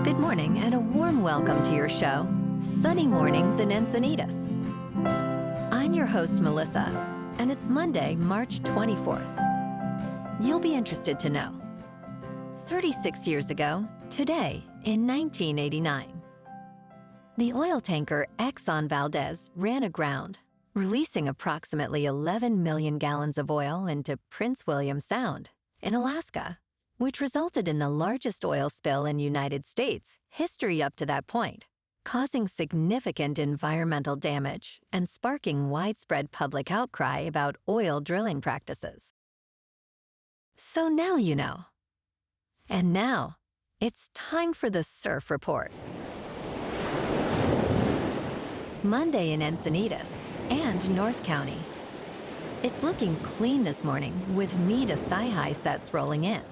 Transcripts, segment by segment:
Good morning and a warm welcome to your show, Sunny Mornings in Encinitas. I'm your host, Melissa, and it's Monday, March 24th. You'll be interested to know. 36 years ago, today, in 1989, the oil tanker Exxon Valdez ran aground, releasing approximately 11 million gallons of oil into Prince William Sound in Alaska, which resulted in the largest oil spill in United States history up to that point, causing significant environmental damage and sparking widespread public outcry about oil drilling practices. So now you know. And now, it's time for the Surf Report. Monday in Encinitas and North County. It's looking clean this morning with knee to thigh-high sets rolling in.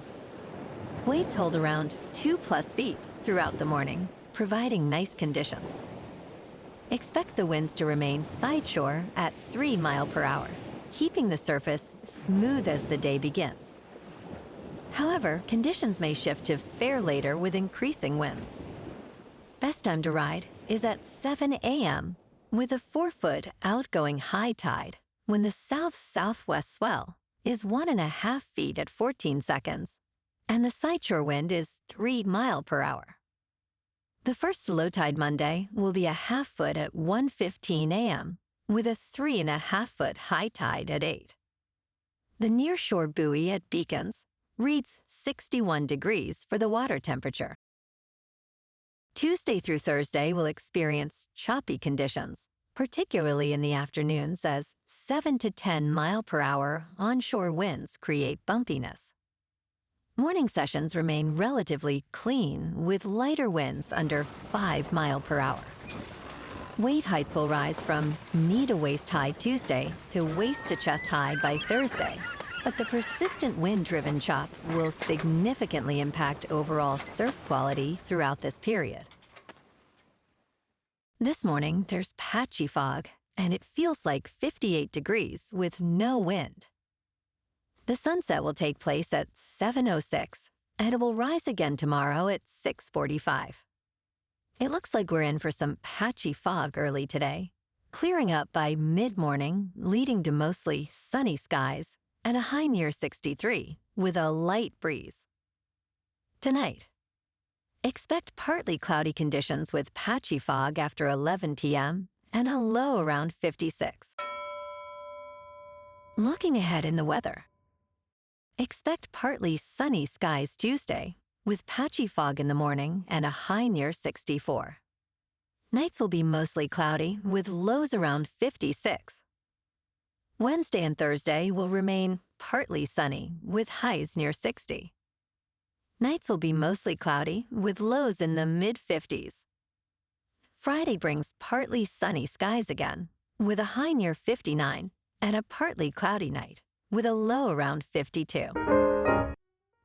Waves hold around 2+ feet throughout the morning, providing nice conditions. Expect the winds to remain sideshore at 3 miles per hour, keeping the surface smooth as the day begins. However, conditions may shift to fair later with increasing winds. Best time to ride is at 7 a.m. with a 4-foot outgoing high tide when the south-southwest swell is 1.5 feet at 14 seconds and the sideshore wind is 3 miles per hour. The first low tide Monday will be a 1/2 foot at 1:15 a.m. with a 3.5 foot high tide at 8. The nearshore buoy at Beacons reads 61 degrees for the water temperature. Tuesday through Thursday will experience choppy conditions, particularly in the afternoons as 7 to 10 mile per hour onshore winds create bumpiness. Morning sessions remain relatively clean with lighter winds under 5 miles per hour. Wave heights will rise from knee to waist high Tuesday to waist to chest high by Thursday, but the persistent wind-driven chop will significantly impact overall surf quality throughout this period. This morning, there's patchy fog, and it feels like 58 degrees with no wind. The sunset will take place at 7:06, and it will rise again tomorrow at 6:45. It looks like we're in for some patchy fog early today, clearing up by mid-morning, leading to mostly sunny skies and a high near 63 with a light breeze. Tonight, expect partly cloudy conditions with patchy fog after 11 p.m. and a low around 56. Looking ahead in the weather, expect partly sunny skies Tuesday with patchy fog in the morning and a high near 64. Nights will be mostly cloudy with lows around 56. Wednesday and Thursday will remain partly sunny with highs near 60. Nights will be mostly cloudy with lows in the mid-50s. Friday brings partly sunny skies again with a high near 59 and a partly cloudy night with a low around 52.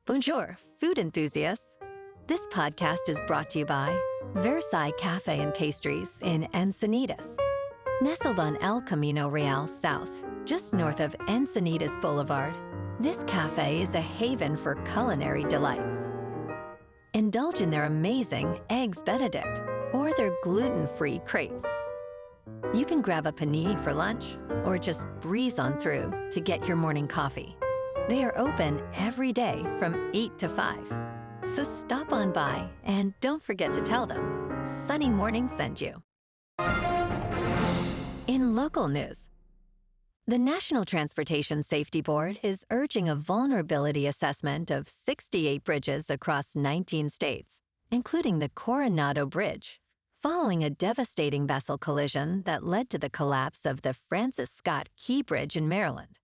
Bonjour, food enthusiasts. This podcast is brought to you by Versailles Cafe and Pastries in Encinitas. Nestled on El Camino Real South, just north of Encinitas Boulevard, this cafe is a haven for culinary delights. Indulge in their amazing Eggs Benedict or their gluten-free crepes. You can grab a panini for lunch or just breeze on through to get your morning coffee. They are open every day from 8 to 5. So stop on by and don't forget to tell them Sunny Morning sent you. In local news, the National Transportation Safety Board is urging a vulnerability assessment of 68 bridges across 19 states, including the Coronado Bridge, following a devastating vessel collision that led to the collapse of the Francis Scott Key Bridge in Maryland.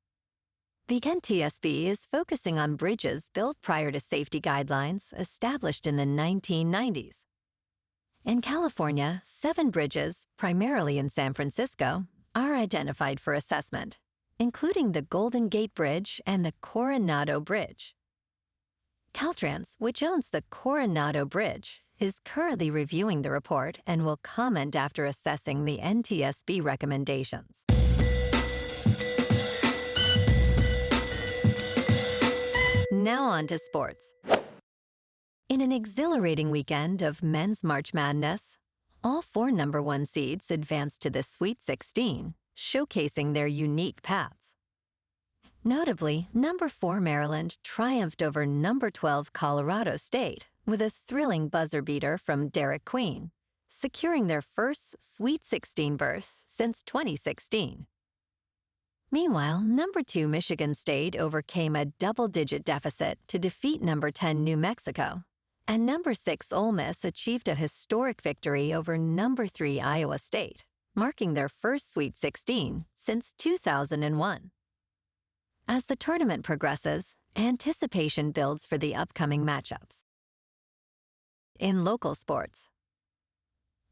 The NTSB is focusing on bridges built prior to safety guidelines established in the 1990s. In California, 7 bridges, primarily in San Francisco, are identified for assessment, including the Golden Gate Bridge and the Coronado Bridge. Caltrans, which owns the Coronado Bridge, is currently reviewing the report and will comment after assessing the NTSB recommendations. Now on to sports. In an exhilarating weekend of men's March Madness, all 4 number 1 seeds advanced to the Sweet 16, showcasing their unique paths. Notably, number 4 Maryland triumphed over number 12 Colorado State with a thrilling buzzer beater from Derek Queen, securing their first Sweet 16 berth since 2016. Meanwhile, number 2 Michigan State overcame a double-digit deficit to defeat number 10 New Mexico, and number 6 Ole Miss achieved a historic victory over number 3 Iowa State, marking their first Sweet 16 since 2001. As the tournament progresses, anticipation builds for the upcoming matchups. In local sports,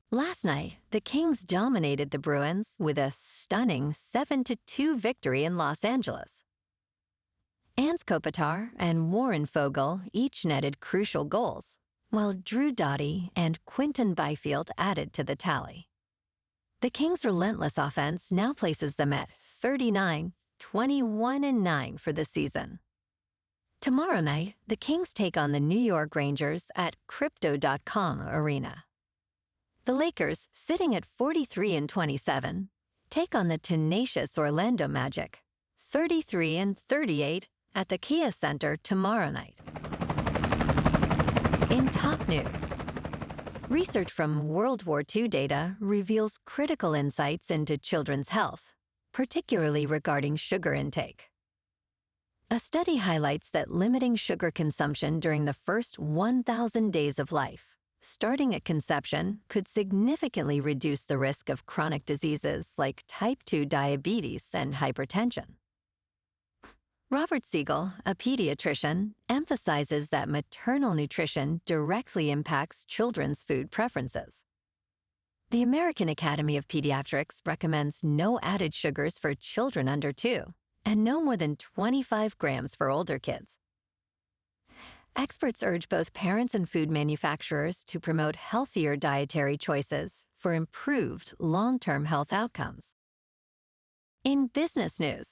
last night, the Kings dominated the Bruins with a stunning 7-2 victory in Los Angeles. Anze Kopitar and Warren Foegele each netted crucial goals, while Drew Doughty and Quinton Byfield added to the tally. The Kings' relentless offense now places them at 39-21-9 for the season. Tomorrow night, the Kings take on the New York Rangers at Crypto.com Arena. The Lakers, sitting at 43-27, take on the tenacious Orlando Magic, 33-38, at the Kia Center tomorrow night. In top news, research from World War II data reveals critical insights into children's health, particularly regarding sugar intake. A study highlights that limiting sugar consumption during the first 1,000 days of life, starting at conception, could significantly reduce the risk of chronic diseases like type 2 diabetes and hypertension. Robert Siegel, a pediatrician, emphasizes that maternal nutrition directly impacts children's food preferences. The American Academy of Pediatrics recommends no added sugars for children under 2 and no more than 25 grams for older kids. Experts urge both parents and food manufacturers to promote healthier dietary choices for improved long-term health outcomes. In business news,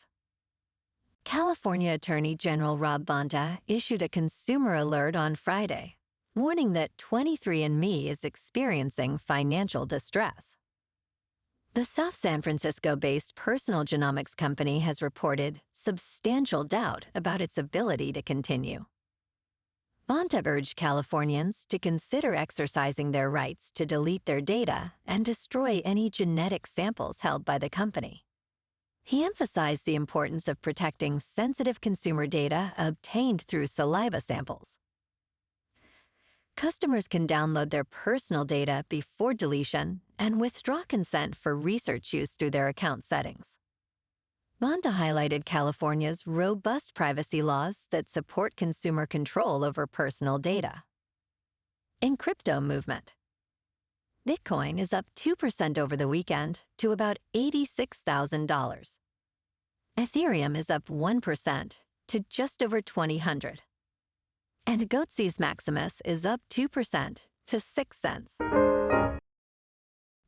California Attorney General Rob Bonta issued a consumer alert on Friday, warning that 23andMe is experiencing financial distress. The South San Francisco-based personal genomics company has reported substantial doubt about its ability to continue. Bonta urged Californians to consider exercising their rights to delete their data and destroy any genetic samples held by the company. He emphasized the importance of protecting sensitive consumer data obtained through saliva samples. Customers can download their personal data before deletion and withdraw consent for research use through their account settings. Bonta highlighted California's robust privacy laws that support consumer control over personal data. In crypto movement, Bitcoin is up 2% over the weekend to about $86,000. Ethereum is up 1% to just over $2,000. And Goatse's Maximus is up 2% to 6 cents.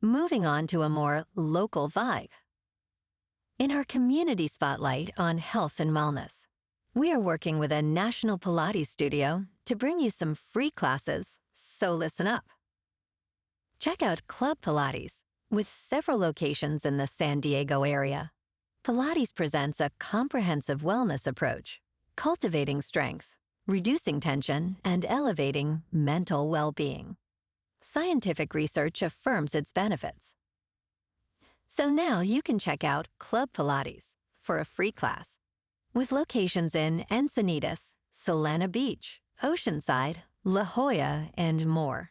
Moving on to a more local vibe. In our community spotlight on health and wellness, we are working with a national Pilates studio to bring you some free classes, so listen up. Check out Club Pilates, with several locations in the San Diego area. Pilates presents a comprehensive wellness approach, cultivating strength, reducing tension, and elevating mental well-being. Scientific research affirms its benefits. So now you can check out Club Pilates for a free class, with locations in Encinitas, Solana Beach, Oceanside, La Jolla, and more.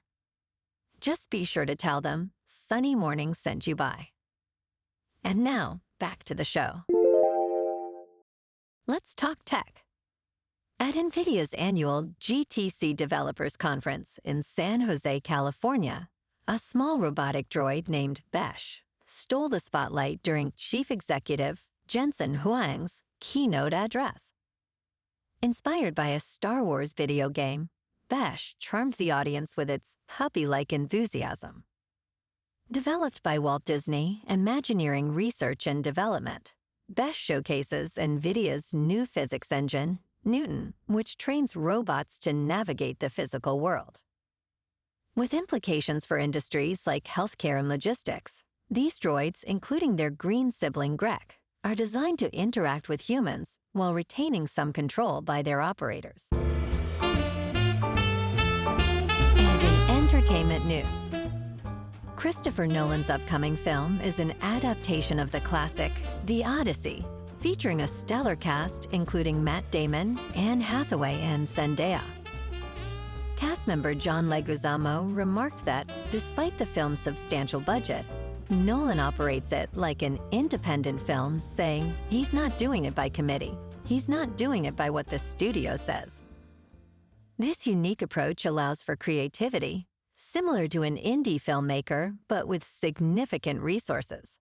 Just be sure to tell them Sunny Morning sent you by. And now, back to the show. Let's talk tech. At Nvidia's annual GTC Developers Conference in San Jose, California, a small robotic droid named Besh stole the spotlight during Chief Executive Jensen Huang's keynote address. Inspired by a Star Wars video game, Besh charmed the audience with its puppy-like enthusiasm. Developed by Walt Disney Imagineering Research and Development, Besh showcases NVIDIA's new physics engine, Newton, which trains robots to navigate the physical world. With implications for industries like healthcare and logistics, these droids, including their green sibling Grek, are designed to interact with humans while retaining some control by their operators. And in entertainment news, Christopher Nolan's upcoming film is an adaptation of the classic, The Odyssey, featuring a stellar cast including Matt Damon, Anne Hathaway, and Zendaya. Cast member John Leguizamo remarked that, despite the film's substantial budget, Nolan operates it like an independent film, saying he's not doing it by committee. He's not doing it by what the studio says. This unique approach allows for creativity, similar to an indie filmmaker, but with significant resources.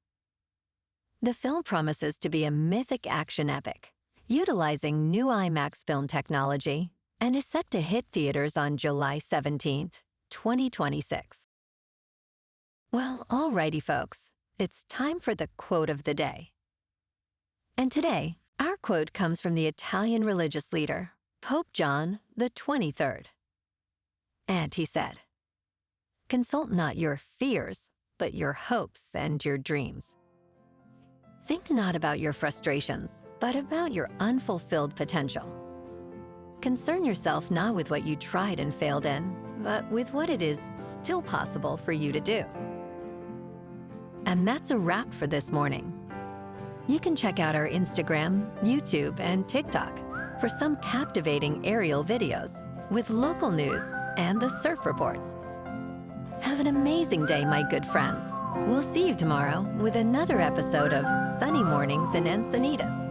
The film promises to be a mythic action epic, utilizing new IMAX film technology, and is set to hit theaters on July 17, 2026. Well, alrighty folks, it's time for the quote of the day. And today, our quote comes from the Italian religious leader, Pope John the 23rd. And he said, "Consult not your fears, but your hopes and your dreams. Think not about your frustrations, but about your unfulfilled potential. Concern yourself not with what you tried and failed in, but with what it is still possible for you to do." And that's a wrap for this morning. You can check out our Instagram, YouTube, and TikTok for some captivating aerial videos with local news and the surf reports. Have an amazing day, my good friends. We'll see you tomorrow with another episode of Sunny Mornings in Encinitas.